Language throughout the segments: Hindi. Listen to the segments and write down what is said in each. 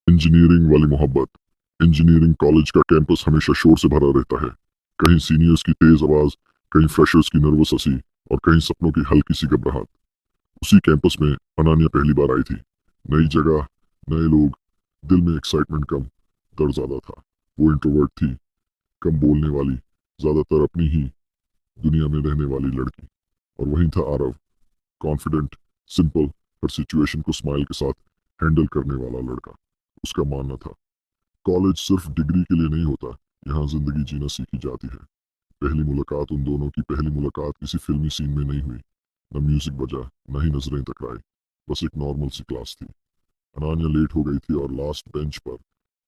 इंजीनियरिंग वाली मोहब्बत। इंजीनियरिंग कॉलेज का कैंपस हमेशा शोर से भरा रहता है। कहीं सीनियर्स की तेज आवाज, कहीं फ्रेशर्स की नर्वस हंसी और कहीं सपनों की हल्की सी घबराहट। उसी कैंपस में अनान्या पहली बार आई थी। नई जगह, नए लोग, दिल में एक्साइटमेंट कम, डर ज्यादा था। वो इंट्रोवर्ट थी, कम बोलने वाली, ज्यादातर अपनी ही दुनिया में रहने वाली लड़की। और वहीं था आरव, कॉन्फिडेंट, सिंपल, हर सिचुएशन को स्माइल के साथ हैंडल करने वाला लड़का। उसका मानना था कॉलेज सिर्फ डिग्री के लिए नहीं होता, यहाँ जिंदगी जीना सीखी जाती है। पहली मुलाकात उन दोनों की पहली मुलाकात किसी फिल्मी सीन में नहीं हुई। न म्यूजिक बजा, न ही नजरें टकराई। बस एक नॉर्मल सी क्लास थी। अनान्या लेट हो गई थी और लास्ट बेंच पर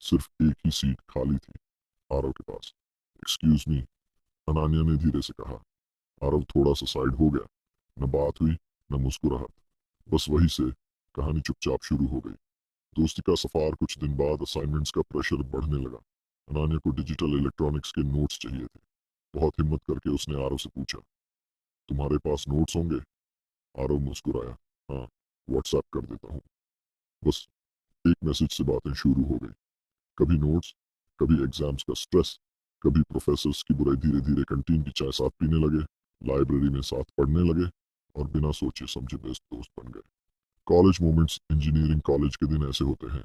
सिर्फ एक ही सीट खाली थी, आरव के पास। एक्सक्यूज मी, अनान्या ने धीरे से कहा। आरव थोड़ा सा साइड हो गया। न बात हुई, न मुस्कुराहट। बस वही से कहानी चुपचाप शुरू हो गई। दोस्ती का सफार। कुछ दिन बाद असाइनमेंट्स का प्रेशर बढ़ने लगा। अनान्या को डिजिटल इलेक्ट्रॉनिक्स के नोट्स चाहिए थे। बहुत हिम्मत करके उसने आरव से पूछा, तुम्हारे पास नोट्स होंगे? आरव मुस्कुराया, हाँ, व्हाट्सएप कर देता हूँ। बस एक मैसेज से बातें शुरू हो गई। कभी नोट्स, कभी एग्जाम्स का स्ट्रेस, कभी प्रोफेसर्स की बुराई। धीरे धीरे कैंटीन की चाय साथ पीने लगे, लाइब्रेरी में साथ पढ़ने लगे और बिना सोचे समझे बेस्ट दोस्त बन गए। College moments. इंजीनियरिंग कॉलेज के दिन ऐसे होते हैं।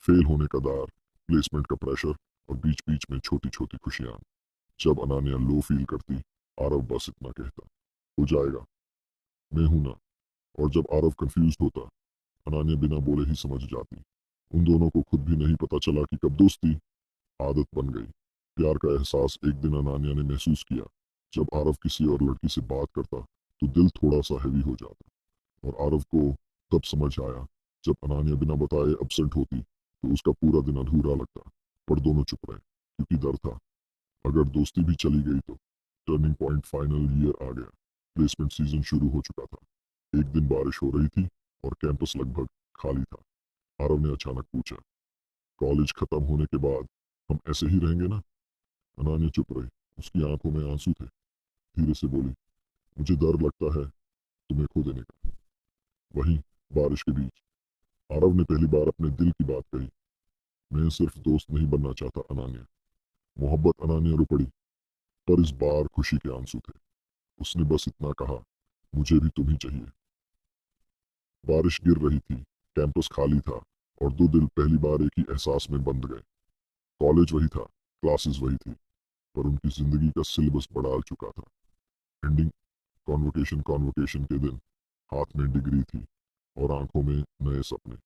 फेल होने का डर, प्लेसमेंट का प्रेशर और बीच बीच में छोटी छोटी खुशियां। जब अनान्या लो फील करती, आरव बस इतना कहता, हो जाएगा, मैं हूं ना। और जब आरव कंफ्यूज होता, अनान्या बिना बोले ही समझ जाती। उन दोनों को खुद भी नहीं पता चला कि कब दोस्ती आदत बन गई। प्यार का एहसास। एक दिन अनान्या ने महसूस किया, जब आरव किसी और लड़की से बात करता तो दिल थोड़ा सा हैवी हो जाता। और आरव को तब समझ आया, जब अनान्या बिना बताए एब्सेंट होती तो उसका पूरा दिन अधूरा लगता। पर दोनों चुप रहे, क्योंकि डर था, अगर दोस्ती भी चली गई तो। Turning point. फाइनल ईयर आ गया। प्लेसमेंट सीजन शुरू हो चुका था। एक दिन बारिश हो रही थी और कैंपस लगभग खाली था। आरव ने अचानक पूछा, कॉलेज खत्म होने के बाद हम ऐसे ही रहेंगे ना? अनान्या चुप रही। उसकी आंखों में आंसू थे। धीरे से बोली, मुझे डर लगता है तुम्हें खो देने का। वहीं बारिश के बीच आरव ने पहली बार अपने दिल की बात कही, मैं सिर्फ दोस्त नहीं बनना चाहता अनान्या। मोहब्बत। अनान्या रो पड़ी, पर इस बार खुशी के आंसू थे। उसने बस इतना कहा, मुझे भी तुम ही चाहिए। बारिश गिर रही थी, कैंपस खाली था और दो दिल पहली बार एक ही एहसास में बंध गए। कॉलेज वही था, क्लासेस वही थी, पर उनकी जिंदगी का सिलेबस बदल चुका था। एंडिंग। कॉन्वोकेशन। कॉन्वोकेशन के दिन हाथ में डिग्री थी और आंखों में नए सपने।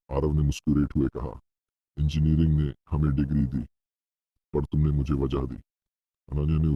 आरव ने मुस्कुराते हुए कहा, इंजीनियरिंग ने हमें डिग्री दी, पर तुमने मुझे वजह दी। अनन्या ने